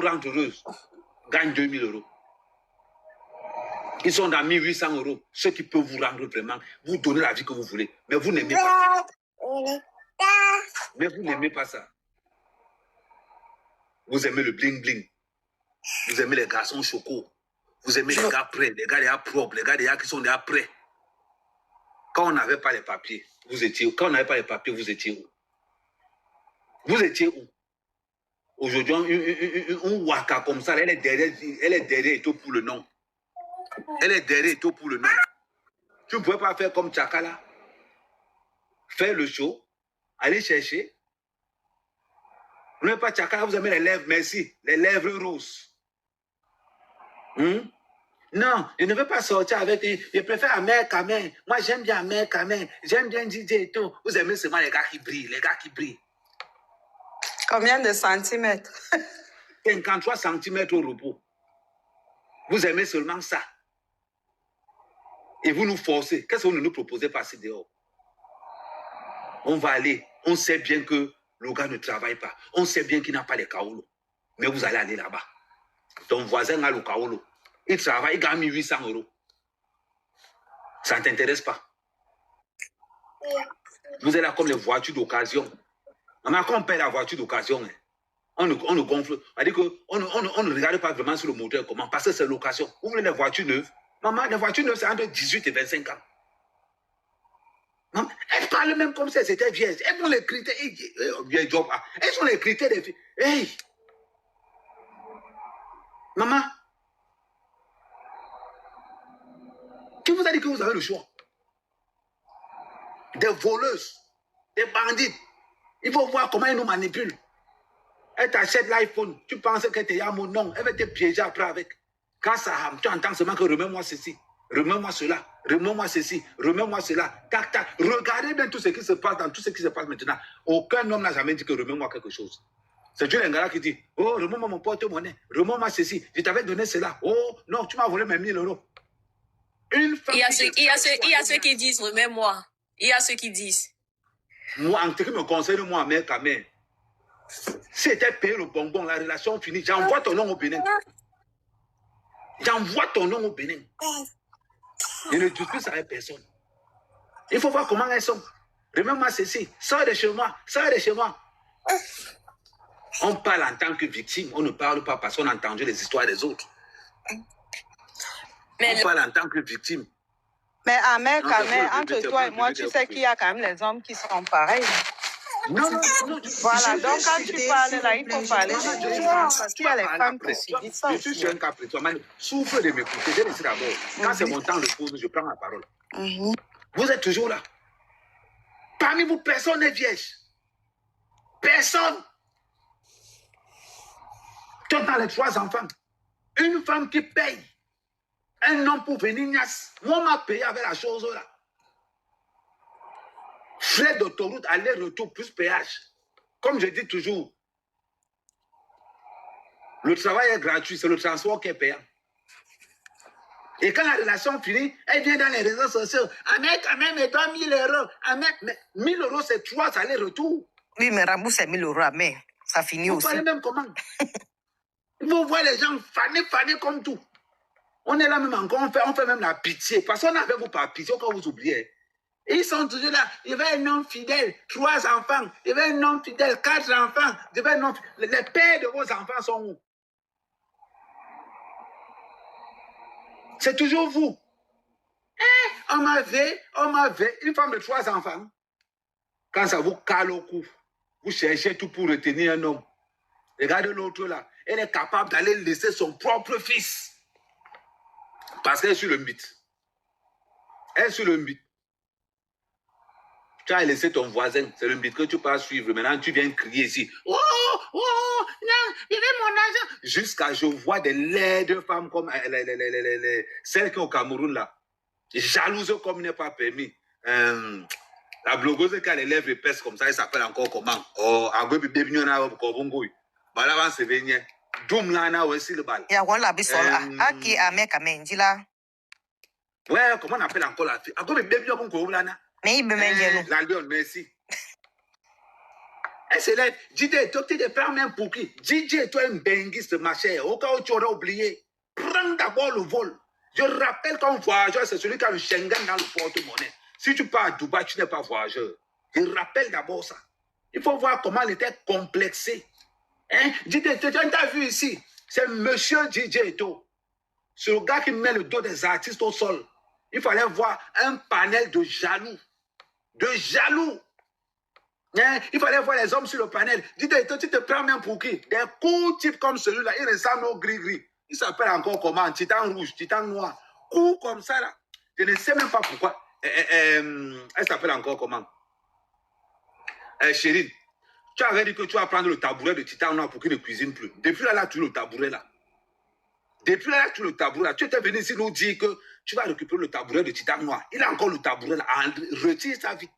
rendre heureuse gagnent 2000 euros. Ils sont dans 1800 euros. Ceux qui peuvent vous rendre vraiment, vous donner la vie que vous voulez. Mais vous n'aimez pas ça. Mais vous n'aimez pas ça. Vous aimez le bling-bling. Vous aimez les garçons chocos. Vous aimez les gars prêts, les gars déjà propres, les gars déjà qui sont déjà prêts. Quand on n'avait pas les papiers, vous étiez où? Quand on n'avait pas les papiers, vous étiez où? Vous étiez où? Aujourd'hui, un waka comme ça, elle est derrière et tout pour le nom. Elle est derrière et tout pour le nom. Tu ne pouvais pas faire comme Tchakala. Faire le show, aller chercher. Vous n'avez pas Tchakala, vous aimez les lèvres, merci, les lèvres roses. Non, je ne veux pas sortir avec eux. Je préfère Amère Kamen. Moi, j'aime bien Amère Kamen. J'aime bien DJ et tout. Vous aimez seulement les gars qui brillent, les gars qui brillent. Combien de centimètres? 53 centimètres au repos. Vous aimez seulement ça. Et vous nous forcez. Qu'est-ce que vous ne nous proposez pas assez dehors? On va aller. On sait bien que le gars ne travaille pas. On sait bien qu'il n'a pas les kaolo. Mais vous allez aller là-bas. Ton voisin a le kaolo. Il travaille, il gagne 1800 euros. Ça ne t'intéresse pas. Vous êtes là comme les voitures d'occasion. Quand on paie la voiture d'occasion, on nous gonfle. C'est-à-dire qu'on ne regarde pas vraiment sur le moteur comment, parce que c'est l'occasion. Vous voulez les voitures neuves? Maman, les voitures neuves, c'est entre 18 et 25 ans. Maman, elles parlent même comme si elles étaient vieilles. Elles ont les critères. Elles ont les critères des filles. Hey! Maman, qui vous a dit que vous avez le choix? Des voleuses, des bandits. Il faut voir comment ils nous manipulent. Elle t'achète l'iPhone, tu penses qu'elle te mon nom, elle va te piéger après avec. Quand ça rame, tu entends seulement que remets-moi ceci, remets-moi cela, remets-moi ceci, remets-moi cela. Tac, tac. Regardez bien tout ce qui se passe dans tout ce qui se passe maintenant. Aucun homme n'a jamais dit que remets-moi quelque chose. C'est Dieu l'Engara qui dit, oh, remets-moi mon porte-monnaie, remets-moi ceci, je t'avais donné cela. Oh, non, tu m'as volé mes 1000 euros. Une femme. Il y a ceux qui disent, remets-moi. Il y a ceux qui disent. Moi, en ce qui me concerne, moi, mère, quand même, si c'était payé le bonbon, la relation finie, j'envoie ton nom au Bénin. J'envoie ton nom au Bénin. Je ne discute avec personne. Il faut voir comment elles sont. Remets-moi ceci, sors de chez moi, sors de chez moi. On parle en tant que victime, on ne parle pas parce qu'on a entendu les histoires des autres. On parle en tant que victime. Mais Amère Kamen, entre toi et moi, tu sais qu'il y a quand même les hommes qui sont pareils. Non. Voilà, donc quand tu parles là, il faut parler de gens, parce qu'il y a les femmes qui se disent ça. Je suis sur un cas précis. Souffre de m'écouter. Je laisse d'abord. Quand c'est mon temps de pause, je prends la parole. Vous êtes toujours là. Parmi vous, personne n'est vierge. Personne. Tu as les 3 enfants. Une femme qui paye. Un homme pour venir, moi, m'a payé avec la chose là. Frais d'autoroute, aller-retour, plus péage. Comme je dis toujours, le travail est gratuit, c'est le transport qui est payant. Et quand la relation finit, elle vient dans les réseaux sociaux. Amère Kamen me doit 1000 euros. Mais 1000 euros, c'est 3 allers-retours. Oui, mais rembourse 1000 euros, mais ça finit Vous aussi. parlez même comment? Vous voyez les gens fanés comme tout. On est là même encore, on fait même la pitié. Parce qu'on n'avait vous pas pitié, quand vous oubliez. Ils sont toujours là. Il y avait un homme fidèle, 3 enfants. Il y avait un homme fidèle, 4 enfants. Il y avait un homme... Les pères de vos enfants sont où? C'est toujours vous. On m'avait une femme de 3 enfants. Quand ça vous cale au cou, vous cherchez tout pour retenir un homme. Regardez l'autre là. Elle est capable d'aller laisser son propre fils. Parce qu'elle est sur le mythe. Elle est sur le mythe. Tu as laissé ton voisin, c'est le mythe que tu peux suivre. Maintenant, tu viens crier ici. Oh, non, il veut mon argent. Jusqu'à je vois des laides femmes comme celles qui sont au Cameroun là. Jalouse comme il n'est pas permis. La blogueuse qui a les lèvres épaisses comme ça, elle s'appelle encore comment? Oh, Agwe Bibi Nyona Kobongo. Balavan se venir. Doum Lana aussi le bal. Il y a un labisola. Ah, qui est Amère Kamen, dis là. Ouais, comment on appelle encore la fille? Agwe Bibi Nyona Kobongo. Mais il me met la lionne, merci. Elle se lève. DJ, toi, tu te prends même pour qui? DJ, toi, un benguiste, ma chère. Au cas où tu aurais oublié, prends d'abord le vol. Je rappelle qu'un voyageur, c'est celui qui a le Schengen dans le porte-monnaie. Si tu pars à Dubaï, tu n'es pas voyageur. Je rappelle d'abord ça. Il faut voir comment elle était complexée. Hein? DJ, tu as vu ici? C'est monsieur DJ Eto. C'est le gars qui met le dos des artistes au sol. Il fallait voir un panel de jaloux. De jaloux. Hein? Il fallait voir les hommes sur le panel. DJ Eto, tu te prends même pour qui? Des coups types comme celui-là, il ressemble au gris-gris. Il s'appelle encore comment? Titan rouge, titan noir. Coups comme ça là. Je ne sais même pas pourquoi. Elle s'appelle encore comment? Chérie, tu avais dit que tu vas prendre le tabouret de titan noir pour qu'il ne cuisine plus. Depuis là, tu as le tabouret là. Depuis là, tu as le tabouret là. Tu étais venu ici nous dire que tu vas récupérer le tabouret de titan noir. Il a encore le tabouret là. Retire ça vite.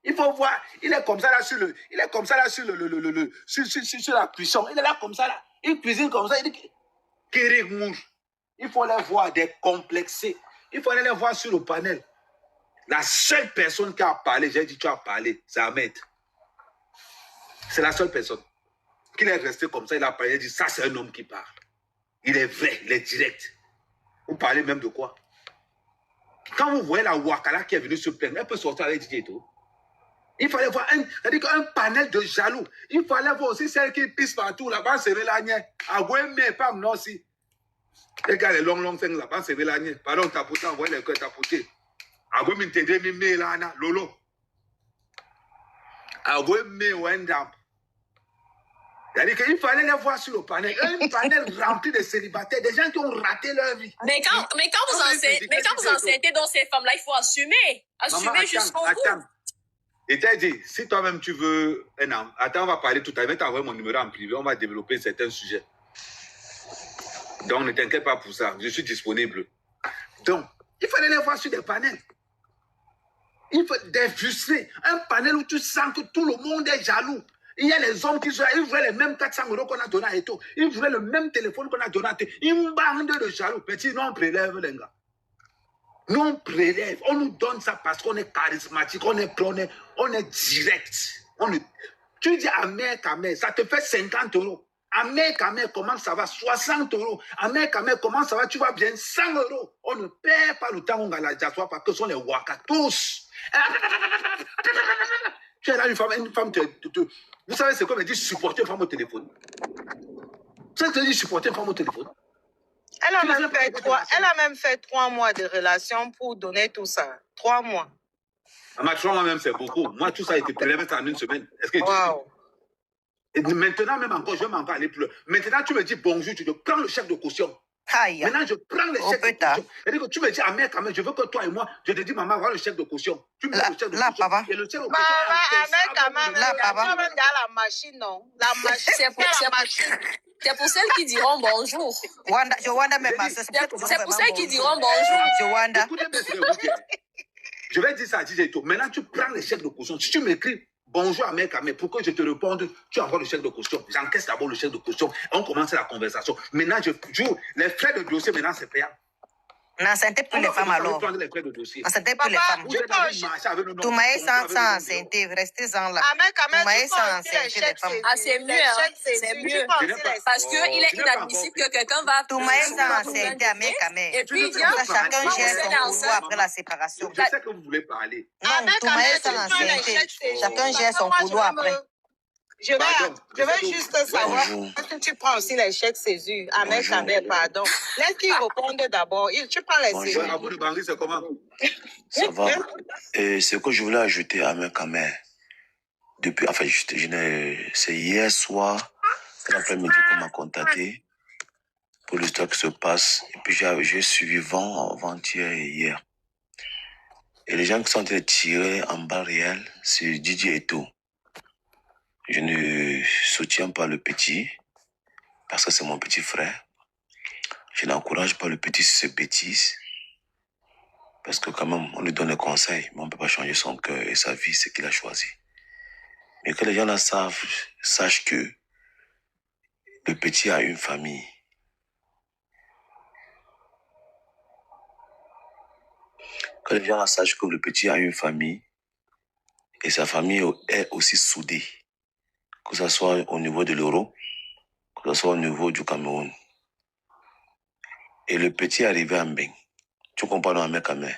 Il faut voir, il est comme ça là sur le, il est comme ça là sur sur la cuisson. Il est là comme ça là. Il cuisine comme ça. Il dit Kérik mouche. Il faut les voir décomplexés. Il faut aller les voir sur le panel. La seule personne qui a parlé, j'ai dit tu as parlé, c'est Ahmed. C'est la seule personne. Qu'il est resté comme ça, il a parlé, il a dit ça c'est un homme qui parle. Il est vrai, il est direct. Vous parlez même de quoi? Quand vous voyez la Wakala qui est venue se plaindre, elle peut sortir avec DJ Eto. Il fallait voir un panel de jaloux. Il fallait voir aussi celle qui pisse partout là-bas, c'est Vélanier. Ah ouais, mais pas non aussi. Les gars, les longs things là-bas, c'est Vélanier. Pardon, tapoté, envoyez les cœurs tapotés. Ah ouais, mais t'es mis là, Lolo. Ah ouais, mais Wendam. C'est-à-dire qu'il fallait les voir sur le panel. Un panel rempli de célibataires, des gens qui ont raté leur vie. Mais quand vous enceintez dans ces femmes-là, il faut assumer. Assumer jusqu'au bout. Et t'as dit, si toi-même tu veux un an, attends, on va parler tout à l'heure, je vais t'envoyer mon numéro en privé, on va développer certains sujets. Donc ne t'inquiète pas pour ça, je suis disponible. Donc, il fallait les voir sur des panels. Il faut des frustrés. Un panel où tu sens que tout le monde est jaloux. Il y a les hommes qui sont là, ils voulaient les mêmes 400 € qu'on a donné à Eto. Ils voulaient le même téléphone qu'on a donné à Eto. Une bande de jaloux. Petit, nous on prélève les gars. Nous on prélève. On nous donne ça parce qu'on est charismatique, on est direct. Tu dis à mère, ça te fait 50 €. À mère, comment ça va? 60 €. À mère, comment ça va? Tu vas bien? 100 €. On ne perd pas le temps on va la diaspora parce que ce sont les Waka tous. Tu es là, une femme vous savez, c'est comme elle dit supporter une femme au téléphone. Ça te dit supporter une femme au téléphone. Elle a même fait 3 mois de relation pour donner tout ça. 3 mois. Ma 3 mois même, c'est beaucoup. Moi, tout ça a été prélevé en une semaine. Est-ce que Wow. Et maintenant, même encore, je vais encore aller plus loin. Maintenant, tu me dis bonjour, tu te prends le chèque de caution. Aïe. Maintenant, je prends le chèque de caution. C'est-à-dire que tu me dis, ah mère, je veux que toi et moi, je te dis, maman, voilà le chèque de caution. Tu me mets le chèque de caution. Papa. Et le chèque de caution. La machine, non. La machine, C'est pour celles qui diront bonjour. Joanda même. C'est pour celles qui diront bonjour. Joanda. Écoutez, je vais dire ça à DJ Eto. Maintenant, tu prends le chèque de caution. Si tu m'écris bonjour à mec, pour que je te réponde, tu envoies le chèque de caution. J'encaisse d'abord le chèque de caution. On commence la conversation. Maintenant, je joue. Les frais de dossier, maintenant, c'est payant. Non, c'était pour les femmes alors. Non, c'était pour les femmes. Tout maïs sans enceinte, restez-en là. Tout maïs sans enceinte, les femmes. Ah, c'est mieux, hein. C'est mieux. Parce qu'il est inadmissible que quelqu'un va... Tout maïs sans enceinte, et puis, il vient... Chacun gère son couloir après la séparation. Je sais que vous voulez parler. Non, tout maïs sans enceinte. Chacun gère son couloir après. Je vais juste savoir si tu prends aussi les chèques césure. Pardon. Laisse qu'il réponde d'abord. Tu prends les césures. À bout de Bangui, c'est comment? Ça va. Et ce que je voulais ajouter à mes caméras, depuis, enfin, c'est hier soir, l'après-midi qu'on m'a contacté pour l'histoire qui se passe. Et puis j'ai suivi avant-hier et hier. Et les gens qui sont en train de tirer en balles réelles, c'est DJ Eto. Je ne soutiens pas le petit, parce que c'est mon petit frère. Je n'encourage pas le petit sur ses bêtises, parce que quand même, on lui donne des conseils, mais on ne peut pas changer son cœur et sa vie, c'est qu'il a choisi. Mais que les gens là sachent que le petit a une famille. Que les gens là sachent que le petit a une famille, et sa famille est aussi soudée. que ce soit au niveau de l'euro, que ce soit au niveau du Cameroun. Et le petit est arrivé en Mbeng. Tu comprends, non, Ahmed Kamé?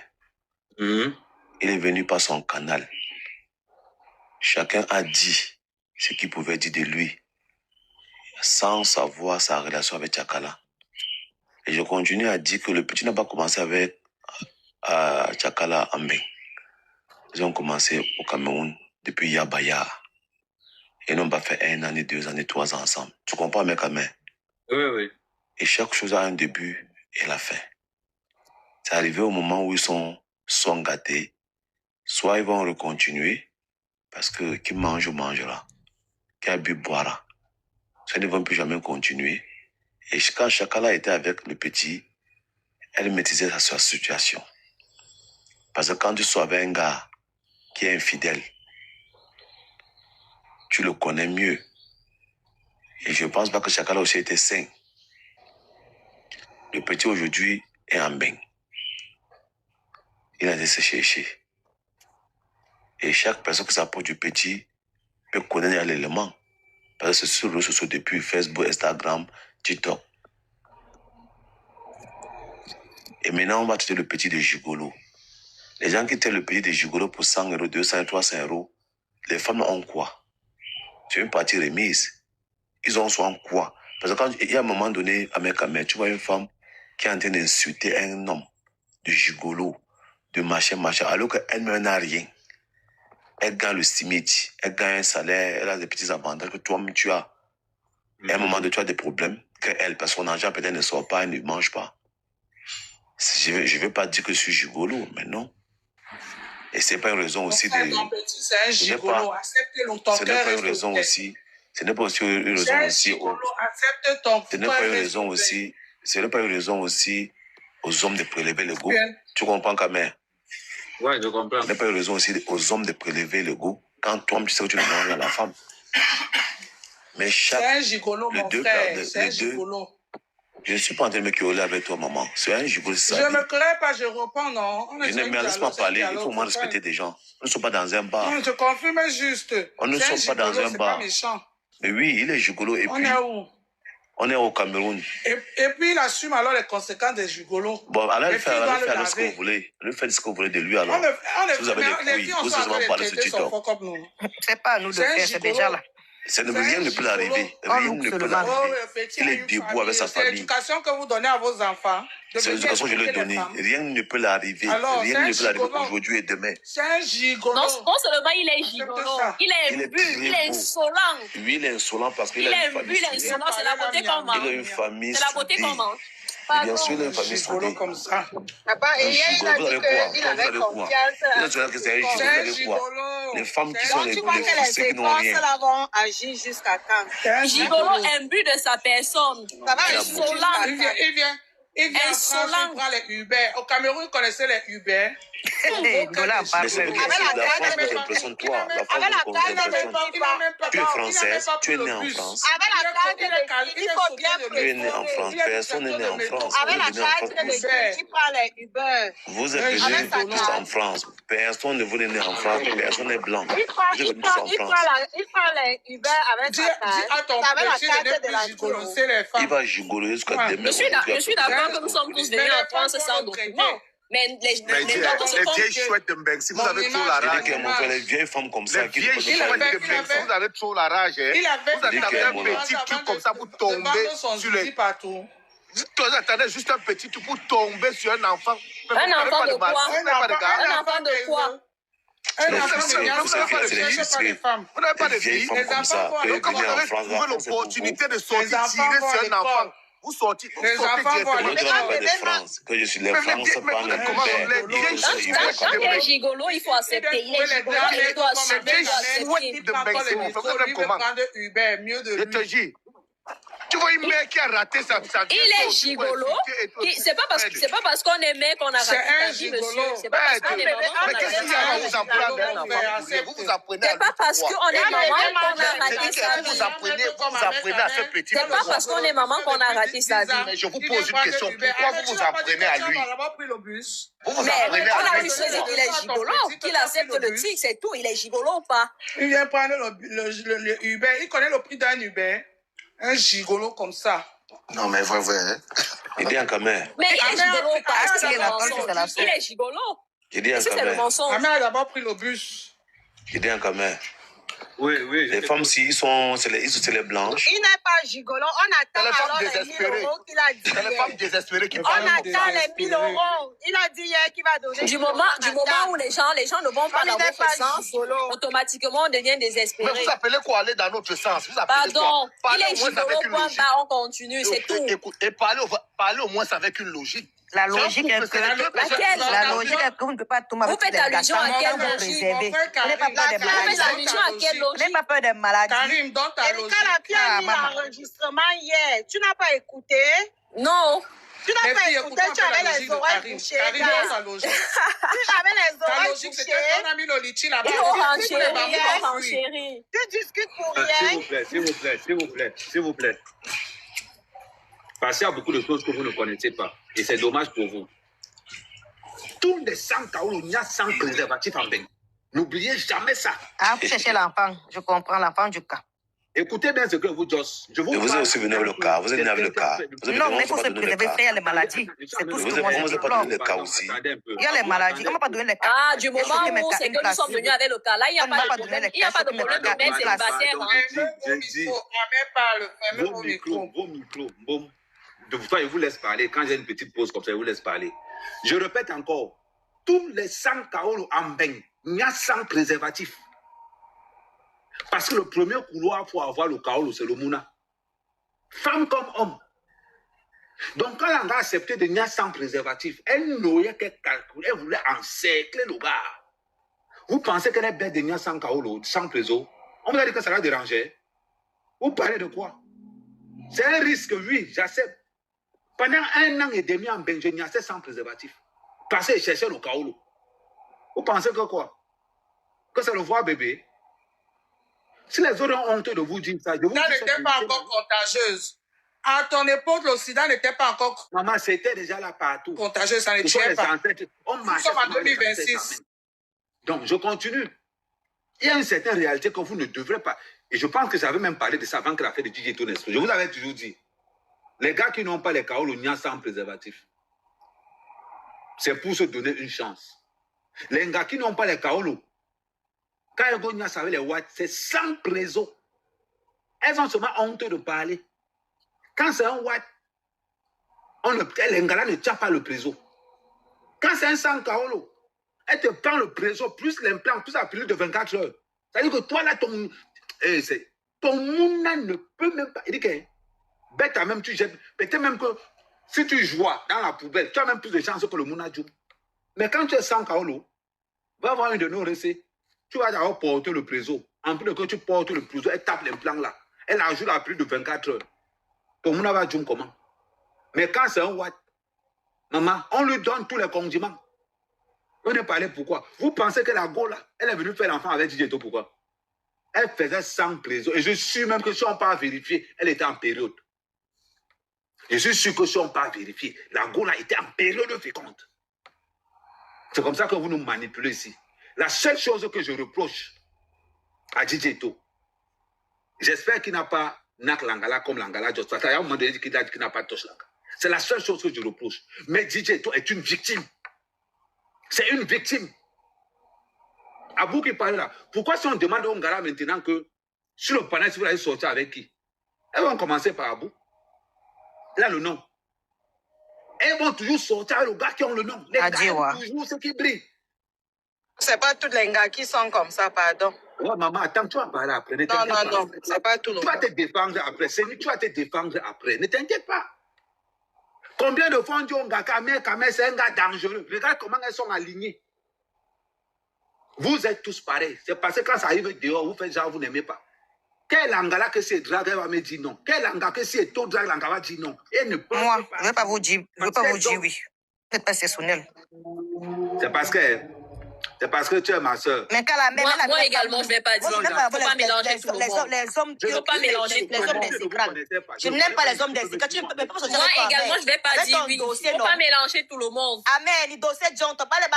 Il est venu par son canal. Chacun a dit ce qu'il pouvait dire de lui, sans savoir sa relation avec Tchakala. Et je continue à dire que le petit n'a pas commencé avec Tchakala en Mbeng. Ils ont commencé au Cameroun depuis Yabaya. Ils n'ont pas fait 1 an, 2 ans, 3 ans ensemble. Tu comprends, Ahmed Kamé? Oui, oui. Et chaque chose a un début et la fin. C'est arrivé au moment où ils sont gâtés. Soit ils vont recontinuer, parce que qui mange, mangera. Qui a bu, boira. Soit ils ne vont plus jamais continuer. Et quand Tchakala était avec le petit, elle maîtrisait sa situation. Parce que quand tu sois avec un gars qui est infidèle, tu le connais mieux. Et je ne pense pas que Tchakala aussi était sain. Le petit aujourd'hui est en Mbeng. Il a été se chercher. Et chaque personne qui s'approche du petit peut connaître l'élément. Parce que c'est sur les réseaux sociaux depuis Facebook, Instagram, TikTok. Et maintenant, on va traiter le petit de gigolo. Les gens qui traitent le petit de gigolo pour 100 euros, 200, 300 euros, les femmes ont quoi? C'est une partie remise. Ils ont souvent quoi? Parce que quand il y a un moment donné, à Mekamé, tu vois une femme qui est en train d'insulter un homme de gigolo, de machin, alors qu'elle-même n'a rien. Elle gagne le STIMIT, elle gagne un salaire, elle a des petits avantages que toi-même tu as. À un moment donné, tu as des problèmes qu'elle, parce que son argent peut-être ne sort pas, elle ne mange pas. Je ne veux pas dire que je suis gigolo, mais non. Et ce n'est pas une raison aussi de... C'est un gigolo, accepte-le, ton ce n'est pas une raison aussi... Ce n'est pas aussi une raison aussi... Accepte ton ce n'est pas une raison aussi... Ce n'est pas une raison aussi aux hommes de prélever le goût. Tu comprends, Kamé? Oui, je comprends. Ce n'est pas une raison aussi aux hommes de prélever le goût quand toi, tu sais que tu le demandes à la femme. Mais chaque... C'est un gigolo, mon frère. C'est un gigolo. Je ne suis pas en train de me querer avec toi, maman. C'est un gigolo, c'est ça. Je ne me crée pas, je réponds, non. Je ne me laisse pas parler. Il faut moins respecter des gens. Nous ne sommes pas dans un bar. Non, je confirme juste. On ne sommes pas dans un bar. Mais oui, il est gigolo. Et on puis, est où? On est au Cameroun. Et puis, il assume alors les conséquences des gigolos. Bon, allez faire ce que vous voulez. Allez faire ce que vous voulez de lui alors. Si vous avez des couilles, vous allez parler sur TikTok. C'est pas à nous de faire, c'est déjà là. Rien ne peut l'arriver. Rien ne peut l'arriver. Il est debout avec sa famille. C'est l'éducation que vous donnez à vos enfants. C'est l'éducation que je lui ai donnée. Rien ne peut l'arriver. Rien ne peut l'arriver aujourd'hui et demain. C'est un gigolo. Non seulement il est gigolo, il est imbu, il est insolent. Oui, il est insolent parce qu'il a une famille. Il est insolent, c'est la beauté qu'on mange. Il a une famille. C'est la beauté qu'on mange. Bien sûr, il a une famille soudée. Comme ça. Papa, et hier, il a dit qu'il avait confiance. Il a dit que c'est un gigolo. Les femmes qui sont les tu vois que les qui n'ont rien. là vont agir jusqu'à quand? Gigolo imbu de sa personne. Ça va, insolent. Il vient en France, il prend les Uber. Au Cameroun, il connaissait les Uber. Mais c'est la France qui t'impressionne toi. La France qui t'impressionne. Tu es française, tu es née en France. Tu es née en France. Personne n'est né en France. Vous êtes venus tous en France. Personne ne vous est né en France. Personne n'est blanc. Vous êtes venus tous en France. Il prend les Uber avec sa carte. Dis à ton petit de ne plus gigoloser les femmes. Il va gigoler jusqu'à demain. Je suis d'accord que nous sommes tous venus en France sans document. Mais les vieilles chouettes de Mbeng, si vous avez trop la rage. Les vieilles femmes comme ça. Les vieilles chouettes de Mbeng, si vous avez trop la rage, vous avez un petit truc comme ça pour tomber sur les... Attendez, juste un petit truc pour tomber sur un enfant. Un enfant de quoi? Un enfant de quoi? Vous n'avez pas de filles. Les enfants vont Donc, comment vous avez trouvé l'opportunité de sortir tirer sur un enfant? Vous sortez directement. Que je suis les France, pas le Quand il est gigolo, il faut accepter. Il est gigolo, il doit assumer. Je te dis, Tu vois une mère qui a raté sa vie. Il est gigolo. C'est pas parce qu'on est mec qu'on a raté sa vie, monsieur. C'est pas parce qu'on est maman qu'on a raté sa vie. Vous apprenez. C'est pas parce qu'on est maman qu'on a raté sa vie. Vous apprenez à ce petit. C'est pas parce qu'on est maman qu'on a raté sa vie. Mais je vous pose une question. Pourquoi vous apprenez à lui? Vous apprenez on à a lui. vu qu'il est gigolo, qu'il accepte le truc, c'est tout. Il est gigolo ou pas? Il vient prendre le Uber. Il connaît le prix d'un Uber. Un gigolo comme ça. Non, mais vrai. Il dit en caméra. Mais il est gigolo ou pas? Il est gigolo. Il dit en C'est le caméra. mensonge. Ma mère a d'abord pris le bus. Il dit en caméra. Oui. Les femmes, si, c'est les blanches. Il n'est pas gigolo. On attend alors les 1 000 € qu'il a dit. C'est les femmes désespérées qui On parlent. attend les 1 000 €. Il a dit hier qu'il va donner. Du moment où les gens ne vont pas dans votre sens, automatiquement on devient désespéré. Mais vous appelez quoi aller dans notre sens? Vous appelez Pardon, quoi? il est gigolo, point barre, on continue, c'est tout. Et parlez au moins avec une logique. La logique est que vous ne pouvez pas tout Vous faites allusion à quelle logique? Vous n'avez pas peur des Vous faites maladies. allusion à quelle Vous n'avez logique? pas peur des maladies. Karim, dans ta logique. Erika, tu as mis l'enregistrement hier. Tu n'as pas écouté? Non. Tu n'as pas écouté, tu avais les oreilles bouchées. Karim, dans ta logique. Tu avais les Ta oreilles logique, c'est bouchées. qu'on a mis le litchi là-bas. Il renchérit. Tu discutes pour rien. S'il vous plaît. Parce qu'il y a beaucoup de choses que vous ne connaissez pas. Et c'est dommage pour vous. Tous les 100 kaoulou, il y a 100 préservatifs en bain. N'oubliez jamais ça. Ah, vous cherchez l'enfant. Je comprends l'enfant du cas. Écoutez bien ce que vous dites. Et vous êtes aussi venu avec le cas. Vous êtes venu avec le cas. Non, mais il faut se préserver, frère, il y a les maladies. C'est tout ce que moi je déplore. le cas aussi. Il y a les maladies. On ne va pas donner les cas. Ah, du moment où c'est que nous sommes venus avec le cas, là, il n'y a pas de problème. Il n'y a pas de problème de mec célibataire. Vos micros, bon. De vous faire, je vous laisse parler. Quand j'ai une petite pause comme ça, je vous laisse parler. Je répète encore. Tous les 100 kaoulou en bain, il y a 100 préservatifs. Parce que le premier couloir pour avoir le kaoulou, c'est le mouna. Femme comme homme. Donc, quand elle a accepté de n'y a 100 préservatifs, elle n'aurait qu'elle calculer, elle voulait encercler le gars. Vous pensez qu'elle est bête de n'y a 100 kaoulou, 100 préso? On vous a dit que ça la dérangeait. Vous parlez de quoi? C'est un risque, oui, j'accepte. Pendant 1 an et demi en bain, je n'y a 100 préservatifs. Parce que je cherchais le kaoulou. Vous pensez que quoi? Que c'est le voir bébé? Si les autres ont honte de vous dire ça, je vous dis Ça n'était pas encore contagieuse. À ton époque, le sida n'était pas encore maman, c'était déjà là partout. contagieuse, ça ne tuait pas. Nous sommes en 2026. Donc, je continue. Il y a une certaine réalité que vous ne devrez pas. Et je pense que j'avais même parlé de ça avant que l'affaire de DJ Tonesco. Je vous avais toujours dit. Les gars qui n'ont pas les kaoulou n'y a sans préservatif. C'est pour se donner une chance. Les gars qui n'ont pas les kaoulou, quand elles gagnent avec les watts, c'est sans préso. Elles ont seulement honte de parler. Quand c'est un watt, les gars ne tient pas le préso. Quand c'est un 100 kaoulou, elle te prend le préso plus l'implant, plus à plus de 24 heures. C'est-à-dire que toi là, ton mouna ne peut même pas. Il dit que bête à même tu jettes. Peut-être même que si tu joues dans la poubelle, tu as même plus de chances que le mouna joue. Mais quand tu es 100 kaoulou, va voir une de nos récits. Tu vas d'abord porter le préso. En plus de que tu portes le préso, elle tape l'implant là. Elle ajoute à plus de 24 heures. Ton mouna va jouer comment? Mais quand c'est un watt, maman, on lui donne tous les condiments. On est parlé pourquoi? Vous pensez que la go là, elle est venue faire l'enfant avec DJ To pourquoi? Elle faisait 100 préso. Et je suis même que si on part vérifier, elle était en période. Je suis sûr que si on part vérifier, la go là était en période féconde. C'est comme ça que vous nous manipulez ici. La seule chose que je reproche à DJ To, j'espère qu'il n'a pas Nak Langala comme Langala Just. Parce qu'il y a un moment donné qu'il n'a pas Tosh Langa. C'est la seule chose que je reproche. Mais DJ To est une victime. C'est une victime. À vous qui parlez là, pourquoi si on demande au Ngara maintenant que sur le panel, si vous allez sortir avec qui? Elles vont commencer par Abou. Là, le nom. Elles vont toujours sortir avec le gars qui ont le nom. Les gars ont toujours ceux qui brillent. C'est pas tous les gars qui sont comme ça, pardon. Ouais, maman, attends, tu vas parler après. Non, c'est pas tout le monde. Tu vas te défendre après. Tu vas te défendre après. Ne t'inquiète pas. Combien de fois on dit au gars Kamé, c'est un gars dangereux. Regarde comment elles sont alignées. Vous êtes tous pareils. C'est parce que quand ça arrive dehors, vous faites genre, vous n'aimez pas. Quel angala que c'est drague va me dire non. Quel angala que c'est tôt drague l'angala va dire non. Elle ne peut moi, pas. je ne vais pas vous dire, oui. Vous êtes pas exceptionnel. C'est parce que tu es ma soeur. Mais quand la mère, moi également, je ne vais pas dire. Il ne faut pas mélanger tout le monde. Les hommes, je ne veux pas mélanger les hommes des écrans. Je n'aime pas les hommes des écrans. Tu ne peux pas sortir. Moi également, je ne vais pas dire oui. Il ne faut pas mélanger tout le monde. Amen. Il dossier John, tu parles de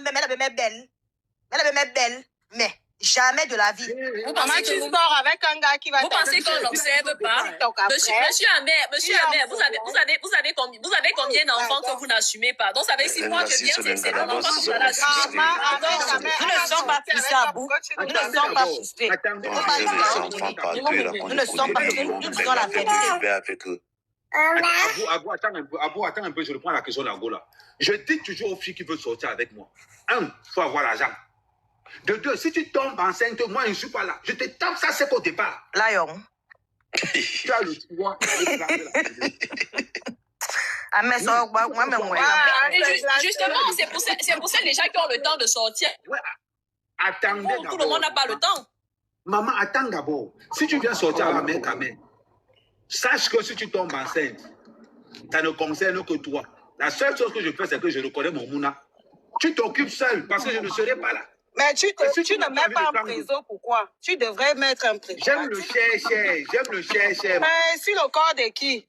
mais elle est belle. Mais jamais de la vie. Vous pensez que tu sors avec un gars qui va... Vous pensez qu'on n'observe pas? Monsieur Amer, vous avez combien d'enfants que vous n'assumez pas? Donc ça veut dire si moi je viens, c'est mon enfant que vous allez assumer. Nous ne sommes pas frustrés à bout. Nous ne sommes pas frustrés. Nous ne sommes pas frustrés. Nous disons la vérité. Abou, attends un peu, je reprends la question d'Ago là. Je dis toujours aux filles qui veulent sortir avec moi. Un, il faut avoir l'argent. De deux, si tu tombes enceinte, moi je ne suis pas là. Je te tape ça sec au départ. Lion. Tu as le pouvoir. Justement, c'est pour ça les gens qui ont le temps de sortir. Ouais. Attendez. Tout le monde n'a pas le temps. Maman, attends d'abord. Si tu viens sortir à la main, sache que si tu tombes enceinte, ça ne concerne que toi. La seule chose que je fais, c'est que je reconnais mon mouna. Tu t'occupes seul parce que je ne serai pas là. Mais tu ne mets pas en prison, pourquoi? Tu devrais mettre un prison. J'aime le cher. Mais sur le corps de qui?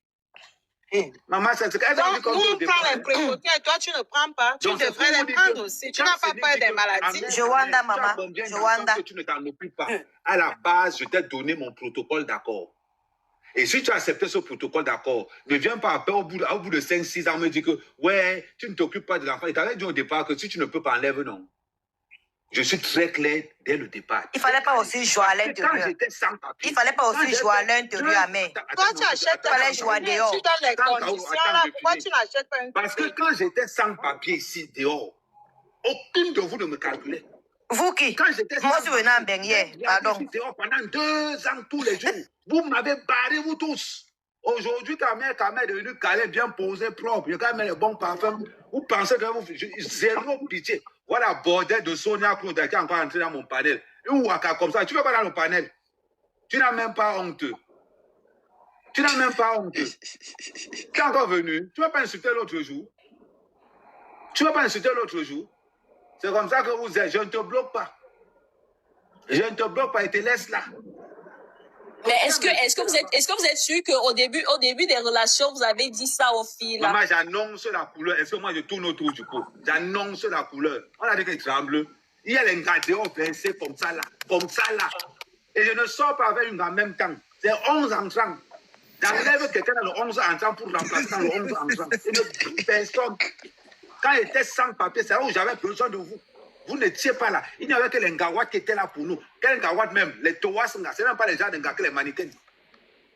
Maman, c'est ce qu'elle a dit comme ça. Nous, on prend les précautions et toi, tu ne prends pas. Tu devrais les prendre aussi. Tu n'as pas peur des maladies. Joanda, maman. Joanda. Que tu ne t'en occupes pas. À la base, je t'ai donné mon protocole d'accord. Et si tu as accepté ce protocole d'accord, ne viens pas après, au bout de 5-6 ans, me dire que, ouais, tu ne t'occupes pas de l'enfant. Il t'avait dit au départ que si tu ne peux pas enlève, non. Je suis très clair dès le départ. Il ne fallait pas aussi jouer à l'intérieur. Il ne fallait pas aussi jouer à l'intérieur, mais. Toi, tu achètes, il fallait jouer dehors. Tu donnes les conditions là. Pourquoi tu n'achètes pas un Parce que quand j'étais sans papier ici, dehors, aucune de vous ne me calculait. Vous qui? Moi, je suis venu en Benguier. Pardon. Pendant 2 ans, tous les jours. Vous m'avez barré, vous tous. Aujourd'hui, ta mère est devenue calée, bien posée, propre. Je quand même les bons parfums. Vous pensez que vous... Zéro pitié. Voilà, bordel de Sonia Claude qui est encore entré dans mon panel. Une waka comme ça. Tu ne vas pas dans le panel. Tu n'as même pas honte. Tu es encore venu. Tu ne vas pas insulter l'autre jour. C'est comme ça que vous êtes. Je ne te bloque pas. Je ne te bloque pas et te laisse là. Mais est-ce que vous êtes sûr qu'au début des relations, vous avez dit ça aux filles là? Maman, j'annonce la couleur. Est-ce que moi je tourne autour du pot? J'annonce la couleur. On a dit qu'elle tremble. Il y a les gradés pincés comme ça là. Et je ne sors pas avec une en même temps. C'est 11 entrants. J'enlève quelqu'un dans le 11 entrants pour remplacer dans le 11 entrants. Une personne. Quand j'étais sans papier, c'est là où j'avais besoin de vous. Vous n'étiez pas là. Il n'y avait que les Ngawat qui étaient là pour nous. Quels Ngawat même? Les Towas, ce n'est même pas les gens de Ngawat, les mannequins.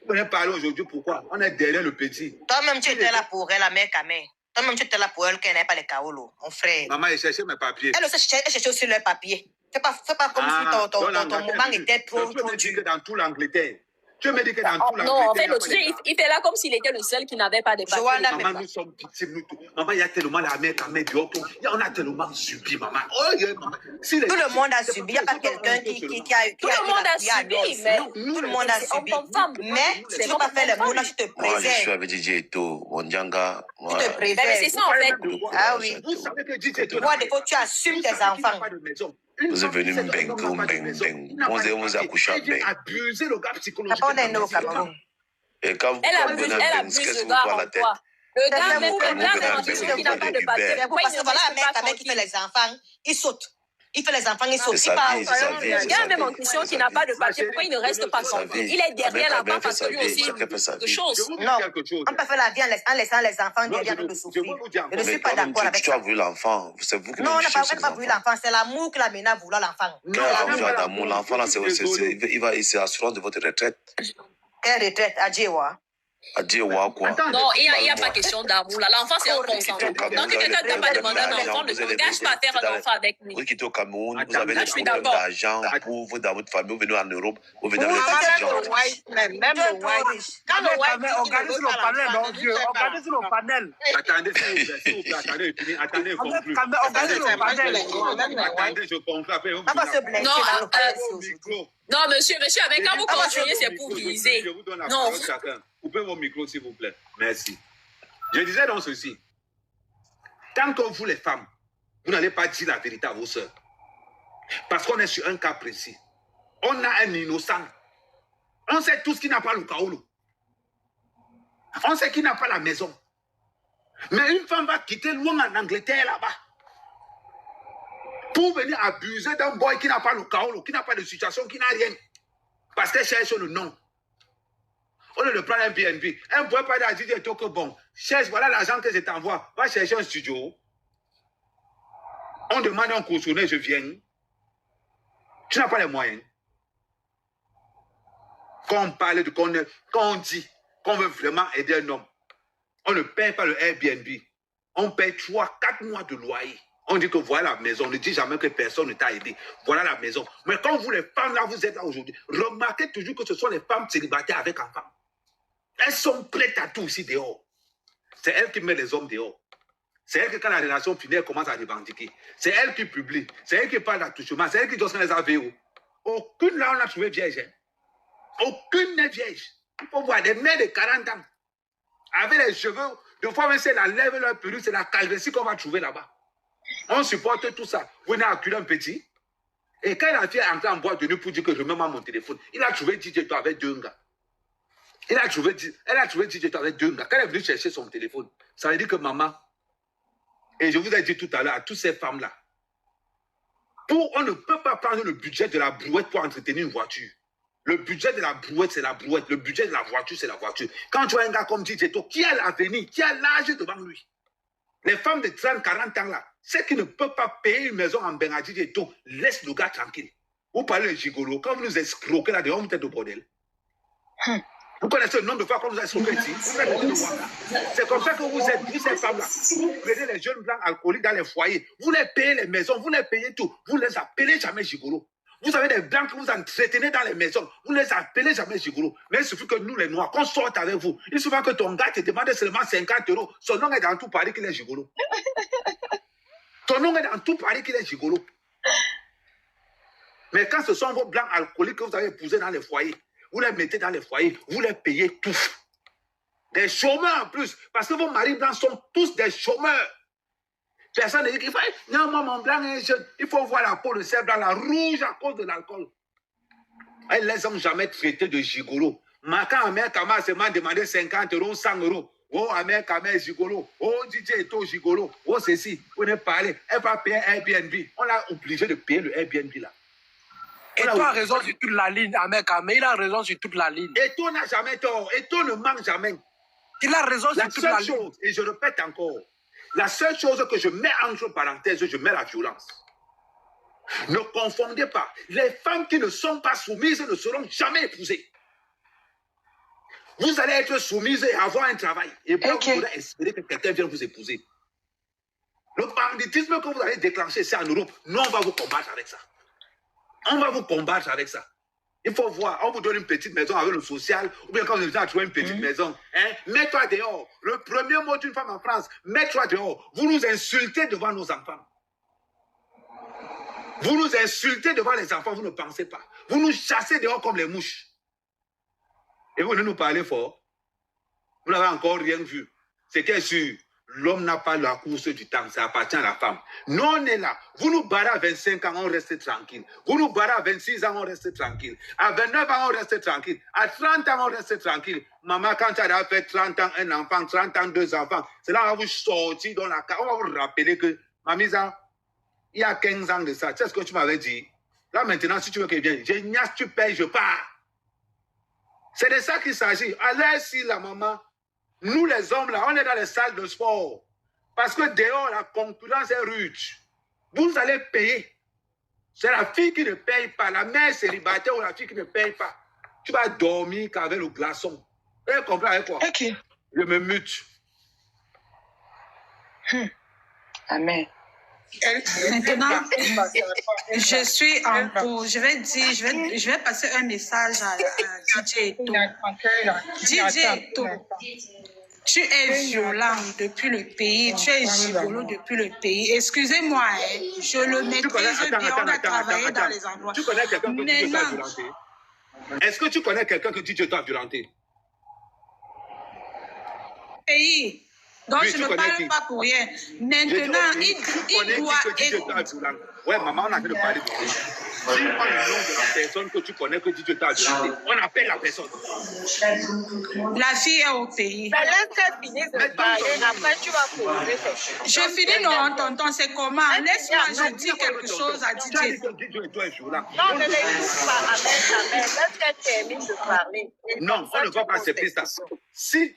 Vous venez parler aujourd'hui pourquoi? On est derrière le petit. Toi-même, tu étais là pour elle, la mère Kamé. Toi-même, tu étais là pour elle, qu'elle n'ait pas les kaolo, mon frère. Maman, elle cherchait mes papiers. Elle cherchait aussi leurs papiers. Fais pas comme si ton moment était trop dur. Tu me dis que dans tout l'Angleterre. Tu me dis que dans tout l'Angleterre. Non, en fait, le sujet, il fait là comme s'il était le seul qui n'avait pas de papiers. Maman, nous sommes victimes, nous tous. Maman, il y a tellement la mère dehors. On a tellement subi, maman. Tout le monde a subi. Il n'y a pas quelqu'un qui a eu. Tout le monde a subi, mais tout le monde a subi. Mais tu ne peux pas faire le monde, tu te préserves. Moi, je suis avec DJ Eto, Wanjanga. Tu te préserves. C'est ça, en fait. Ah oui. Vous savez que DJ Eto. Moi, des fois, tu assumes tes enfants. Vous êtes venu beng. On vous a couché à beng. Abusé le gars psychologique. Et quand vous abuse qu'est-ce que vous prend la tête? Le gars, même qui n'a pas de papier. Parce que voilà, un mec qui fait les enfants, il saute. Il fait les enfants, il saute. Le gars, même en question, qui n'a pas de papier, pourquoi il ne reste pas tranquille? Il est derrière la barre parce que lui aussi, il a quelque chose. Non, on peut faire la vie en laissant les enfants derrière nous de souffrir. Je ne suis pas d'accord avec ça. Tu as voulu l'enfant. C'est vous qui non, on n'a pas voulu l'enfant. C'est l'amour qui l'a mené à vouloir l'enfant. Quand l'enfant, là, c'est l'assurance de votre retraite. Quelle retraite? Adjewa. Adjewa, quoi? Non, il n'y a pas question d'amour. L'enfant, c'est un consentement. Donc, quelqu'un ne t'a pas demandé un enfant, ne t'engage pas à faire un enfant avec lui. Vous quittez au Cameroun, vous avez des problèmes d'argent pour vous dans votre famille, vous venez en Europe, vous venez dans les gens. Même le white. Quand le white, regardez sur le panel, mon Dieu. Regardez sur le panel. Attendez, s'il vous plaît, attendez, conclue. Regardez sur le panel. Attendez, je conclue. On va se blesser dans le panel. Non, monsieur, avec quand vous continuez, c'est pour viser. Je vous donne la parole chacun. Coupez vos micros, s'il vous plaît. Merci. Je disais donc ceci. Tant que vous, les femmes, vous n'allez pas dire la vérité à vos sœurs. Parce qu'on est sur un cas précis. On a un innocent. On sait tous qui n'a pas le kaolo. On sait qui n'a pas la maison. Mais une femme va quitter loin en Angleterre là-bas pour venir abuser d'un boy qui n'a pas le kaolo, qui n'a pas de situation, qui n'a rien. Parce qu'elle cherche le nom. On le prend un BNB. Un boy pas à dire que bon, cherche, voilà l'argent que je t'envoie. Va chercher un studio. On demande un cautionné, je viens. Tu n'as pas les moyens. Quand on parle de quand on dit qu'on veut vraiment aider un homme, on ne paye pas le Airbnb. On paye 3-4 mois de loyer. On dit que voilà la maison. On ne dit jamais que personne ne t'a aidé. Voilà la maison. Mais quand vous, les femmes, là, vous êtes là aujourd'hui, remarquez toujours que ce sont les femmes célibataires avec enfants. Elles sont prêtes à tout ici dehors. C'est elles qui mettent les hommes dehors. C'est elle qui, quand la relation finit, elle commence à revendiquer. C'est elle qui publie. C'est elle qui parle d'attouchement. C'est elle qui donne les AVO. Aucune là, on a trouvé vierge. Hein. Aucune n'est vierge. Il faut voir des mères de 40 ans. Avec les cheveux, de fois même si elle enlève leur perruque, c'est la calvitie qu'on va trouver là-bas. On supporte tout ça. Vous venez acculer un petit. Et quand la fille est entrée en boîte de nuit pour dire que je mets mon téléphone, il a trouvé DJ Toi avec 2 gars. Elle a trouvé DJ Toi avec 2 gars. Quand elle est venue chercher son téléphone, ça veut dire que maman, et je vous ai dit tout à l'heure à toutes ces femmes-là, on ne peut pas prendre le budget de la brouette pour entretenir une voiture. Le budget de la brouette, c'est la brouette. Le budget de la voiture, c'est la voiture. Quand tu as un gars comme DJ Toi, qui a l'avenir, qui a l'âge devant lui, les femmes de 30-40 ans là, ceux qui ne peuvent pas payer une maison en Bengadji et tout, laisse le gars tranquille. Vous parlez de gigolo, quand vous nous escroquez là dehors, vous êtes au bordel. Vous connaissez le nombre de fois qu'on vous a escroqué ici. C'est comme ça que vous êtes, vous ces femmes là. Vous prenez les jeunes blancs alcooliques dans les foyers, vous les payez les maisons, vous les payez tout, vous ne les appelez jamais gigolo. Vous avez des blancs que vous entretenez dans les maisons, vous ne les appelez jamais gigolo. Mais il suffit que nous les noirs, qu'on sorte avec vous. Il suffit que ton gars te demande seulement 50 €. Son nom est dans tout Paris qu'il est gigolo. Ton nom est dans tout Paris qu'il est gigolo. Mais quand ce sont vos blancs alcooliques que vous avez épousés dans les foyers, vous les mettez dans les foyers, vous les payez tous. Des chômeurs en plus, parce que vos maris blancs sont tous des chômeurs. Personne ne dit qu'il faut... Non, moi, mon blanc est jeune. Il faut voir la peau de ces blancs, la rouge à cause de l'alcool. Elles ne les ont jamais traités de gigolo. Quand Amère Kama se m'a demandé 50 €, 100 €. Oh, Amère Kama est gigolo. Oh, DJ Eto gigolo. Oh, ceci. On est parlé. Elle va payer Airbnb. On l'a obligé de payer le Airbnb là. Eto a raison sur toute la ligne, Amère Kama. Il a raison sur toute la ligne. Eto n'a jamais tort. Eto ne manque jamais. Il a raison sur toute la ligne. La seule chose, et je répète encore, la seule chose que je mets entre parenthèses, je mets la violence. Ne confondez pas. Les femmes qui ne sont pas soumises ne seront jamais épousées. Vous allez être soumise et avoir un travail. Et puis vous pourrez espérer que quelqu'un vienne vous épouser. Le banditisme que vous allez déclencher, c'est en Europe. Nous, on va vous combattre avec ça. On va vous combattre avec ça. Il faut voir, on vous donne une petite maison avec le social, ou bien quand vous avez trouvé une petite maison, hein, mets-toi dehors. Le premier mot d'une femme en France, mets-toi dehors. Vous nous insultez devant nos enfants. Vous nous insultez devant les enfants, vous ne pensez pas. Vous nous chassez dehors comme les mouches. Et vous nous parlez fort. Vous n'avez encore rien vu. C'est qu'est sûr, l'homme n'a pas la course du temps, ça appartient à la femme. Nous, on est là. Vous nous barrez à 25 ans, on reste tranquille. Vous nous barrez à 26 ans, on reste tranquille. À 29 ans, on reste tranquille. À 30 ans, on reste tranquille. Maman, quand tu as fait 30 ans, un enfant, 30 ans, 2 enfants, c'est là qu'on va vous sortir dans la carte. On va vous rappeler que, mamie, il y a 15 ans de ça. Tu sais ce que tu m'avais dit? Là, maintenant, si tu veux qu'il vienne, je niasse, tu payes, je pars. C'est de ça qu'il s'agit. Allez, si la maman, nous les hommes, là, on est dans les salles de sport. Parce que dehors, la concurrence est rude. Vous allez payer. C'est la fille qui ne paye pas. La mère célibataire ou la fille qui ne paye pas. Tu vas dormir qu'avec le glaçon. Vous comprenez avec quoi? Ok. Je me mute. Amen. Maintenant, je suis en cours. Je vais passer un message à DJ Eto. DJ Eto, Tu es violent depuis le pays, tu es gigolo depuis le pays. Excusez-moi, hein, je le maîtrise bien, on a travaillé dans les endroits. Tu connais quelqu'un que DJ a violenté? Est-ce que tu connais quelqu'un que DJ a violenté? Pays. Donc oui, je ne parle pas pour rien. Maintenant, il doit être... Ouais, maman, on a fait de parler de ça. Si on a le nom de la personne que tu connais que DJ t'a violenté, on appelle la personne. La fille est au pays. Laisse-elle finir de parler, après tu vas poser tes choses. Je finis, non, tonton, c'est comment? Laisse-moi, je dis quelque chose à DJ. Non, ne l'écoute pas, Ahmed. Laisse-elle termine de parler. Non, on ne va pas accepter ça. Si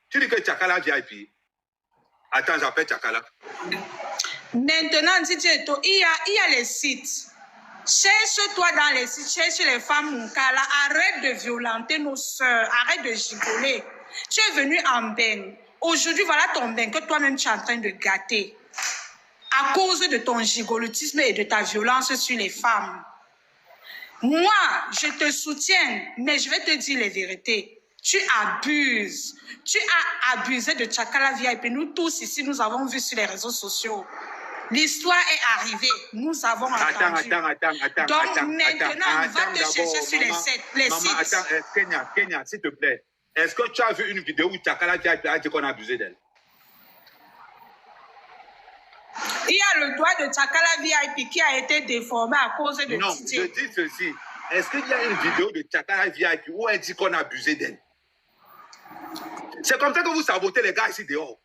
tu dis que Tchakala VIP, attends, j'appelle Tchakala. Maintenant, DJ Eto, il y a les sites. Cherche-toi dans les sites, cherche les femmes Munkala. Arrête de violenter nos soeurs, arrête de gigoler. Tu es venu en bain. Aujourd'hui, voilà ton bain que toi-même tu es en train de gâter. À cause de ton gigolotisme et de ta violence sur les femmes. Moi, je te soutiens, mais je vais te dire les vérités. Tu abuses. Tu as abusé de Tchakala VIP. Nous tous ici, nous avons vu sur les réseaux sociaux. L'histoire est arrivée. Nous avons entendu. Attends. Donc maintenant, va te chercher sur les sites. Maman, attends, Kenya, s'il te plaît. Est-ce que tu as vu une vidéo où Tchakala VIP a dit qu'on a abusé d'elle? Il y a le doigt de Tchakala VIP qui a été déformé à cause de Non, Titi. je dis ceci. Est-ce qu'il y a une vidéo de Tchakala VIP où elle dit qu'on a abusé d'elle? C'est comme ça que vous sabotez les gars ici dehors.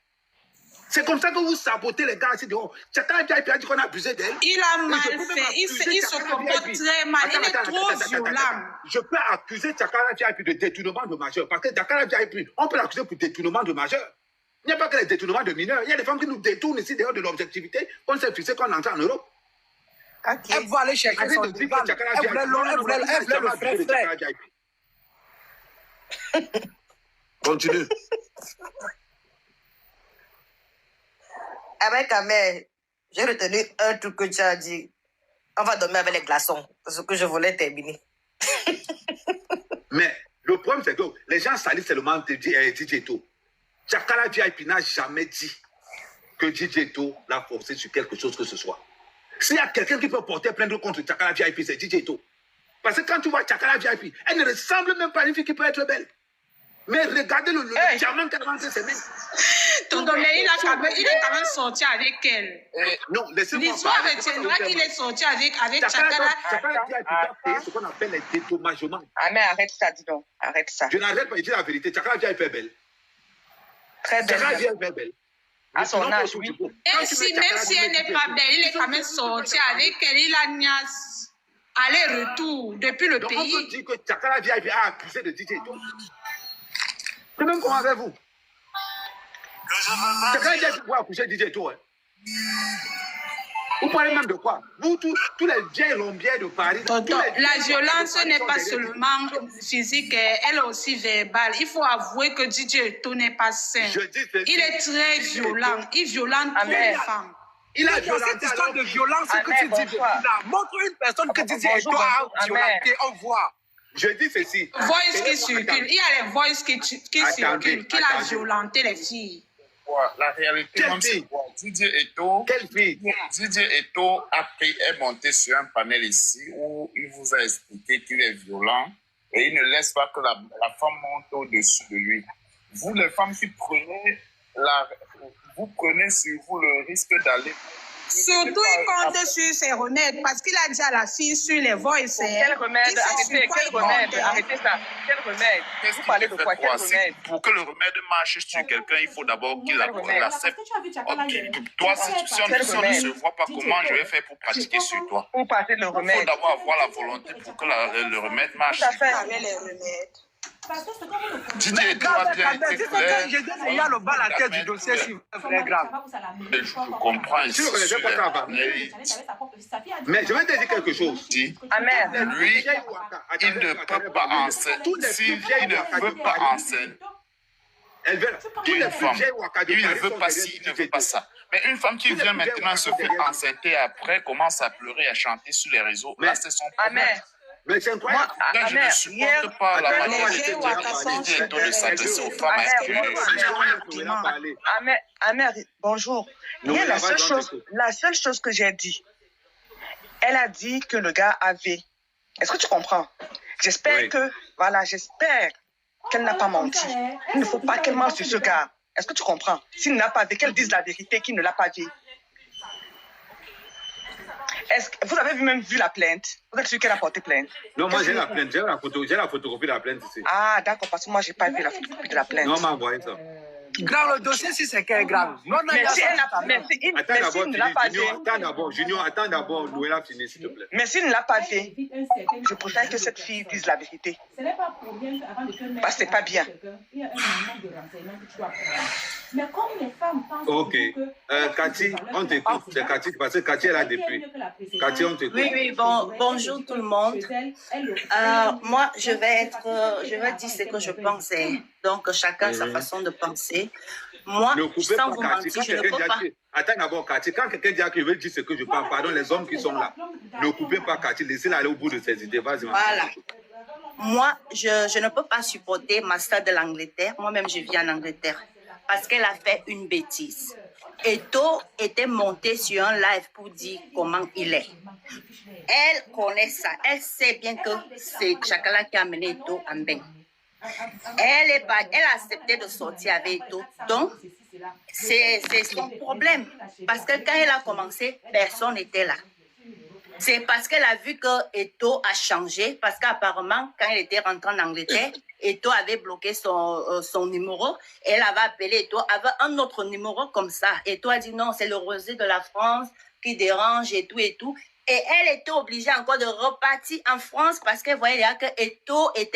C'est comme ça que vous sabotez les gars ici dehors. Tchakala VIP a dit qu'on a abusé d'elle. Il a mal fait. Il se comporte très mal. Il est trop violent. Je peux accuser Tchakala VIP de détournement de majeur. Parce que Tchakala VIP, on peut l'accuser pour détournement de majeur. Il n'y a pas que les détournements de mineurs. Il y a des femmes qui nous détournent ici dehors de l'objectivité. On s'est fixé qu'on entre en Europe. Okay. Elle va aller chercher son rival. Elle voulait le frère. Continue. Avec Ahmed, j'ai retenu un truc que tu as dit. On va dormir avec les glaçons. C'est ce que je voulais terminer. Mais le problème, c'est que les gens salissent seulement DJ Eto. Tchakala VIP n'a jamais dit que DJ Eto l'a forcé sur quelque chose que ce soit. S'il y a quelqu'un qui peut porter plainte contre Tchakala VIP, c'est DJ Eto. Parce que quand tu vois Tchakala VIP, elle ne ressemble même pas à une fille qui peut être belle. Mais regardez le diamant qu'elle a rentré ses mains. Tonton, mais il est quand même sorti avec elle. Non, laissez-moi l'histoire retiendra qu'il est sorti avec Tchakala. Tchakala VIP a fait ce qu'on appelle les dédommagements. Ah, mais arrête ça, dis donc. Arrête ça. Je n'arrête pas de dire la vérité. Tchakala VIP est belle. Très belle. Tchakala VIP est belle. À son âge, oui. Même si elle n'est pas belle, il est quand même sorti avec elle. Il a niasse. Aller-retour depuis le pays. Donc on peut dire que Tchakala VIP a accusé de DJ Eto. C'est même comment avec vous. Tchakala VIP a accusé DJ Eto. Vous parlez même de quoi? Vous, tous les vieilles lombières de Paris. La violence n'est pas seulement physique, elle est aussi verbale. Il faut avouer que DJ Eto n'est pas sain. Il est très violent. Il violente toutes les femmes. Il a violenté. Cette histoire de violence que tu dis depuis là. Montre une personne que DJ Eto a violenté. On voit. Je dis ceci. Voice qui circule. Il y a les voices qui circulent. Qu'il a violenté les filles. La réalité, c'est quoi? Didier Eto est monté sur un panel ici où il vous a expliqué qu'il est violent et il ne laisse pas que la femme monte au-dessus de lui. Vous, les femmes qui prenez vous prenez sur vous le risque d'aller... Surtout, il compte sur ses remèdes parce qu'il a dit à la fille sur les voices. Quel remède? Arrêtez ça. Quel remède? Vous parlez de quoi? Quel remède? Pour que le remède marche sur quelqu'un, il faut d'abord qu'il l'accepte. Toi, si on ne se voit pas, comment je vais faire pour pratiquer sur toi? Pour passer le remède. Il faut d'abord avoir la volonté pour que le remède marche. Tout à fait. Les remèdes. Didier Eto a bien été clair. Il y a le bas la tête du dossier, c'est très grave. Je comprends ici. Mais je vais te dire quelque chose. Lui, il ne peut pas enseigner. S'il ne veut pas enseigner une femme, il ne veut pas ci, il ne veut pas ça. Mais une femme qui vient maintenant se faire enceinter après, commence à pleurer, à chanter sur les réseaux, là c'est son problème. Mais c'est incroyable. Moi, je ne supporte pas la manière dont de s'adresser aux femmes. Amer, bonjour. La seule chose que j'ai dit, elle a dit que le gars avait. Est-ce que tu comprends? J'espère qu'elle n'a pas menti. Il ne faut pas qu'elle mente sur ce gars. Est-ce que tu comprends? S'il n'a pas vu, qu'elle dise la vérité, qu'il ne l'a pas vu. Est-ce que vous avez même vu la plainte? Vous êtes sûr qu'elle a porté plainte? Non, moi j'ai la plainte, j'ai la photocopie de la plainte ici. Ah, d'accord, parce que moi j'ai pas vu la photocopie de la plainte. Non, m'a envoyé ça. Grave, le dossier, si c'est qu'elle est grave. Non, mais si elle n'a pas Junior, attends d'abord, Noëlla finit, s'il te plaît. Mais s'il ne l'a pas fait, je préfère que cette fille dise la vérité. Parce que c'est pas bien. Ok. Cathy, on t'écoute. C'est Cathy, parce que Cathy est là depuis. Cathy, on t'écoute. Oui, bonjour tout le monde. Moi, je vais dire ce que je pensais. Donc, chacun sa façon de penser. Moi, sans vous mentir, je ne peux pas. Attends d'abord, Cathy. Quand quelqu'un dit que je veux dire ce que je pense, pardon, les hommes qui sont là, ne coupez pas Cathy, laissez-la aller au bout de ses idées. Vas-y, voilà. Moi, je ne peux pas supporter ma sœur de l'Angleterre. Moi-même, je vis en Angleterre. Parce qu'elle a fait une bêtise. Eto était montée sur un live pour dire comment il est. Elle connaît ça. Elle sait bien que c'est Chakala qui a amené Eto en bain. Elle a accepté de sortir avec Eto. Donc, c'est son problème. Parce que quand elle a commencé, personne n'était là. C'est parce qu'elle a vu que Eto a changé. Parce qu'apparemment, quand elle était rentrée en Angleterre, Eto avait bloqué son numéro. Et elle avait appelé Eto avec un autre numéro comme ça. Eto a dit non, c'est le rosé de la France qui dérange et tout et tout. Et elle était obligée encore de repartir en France parce qu'elle voyait que Eto était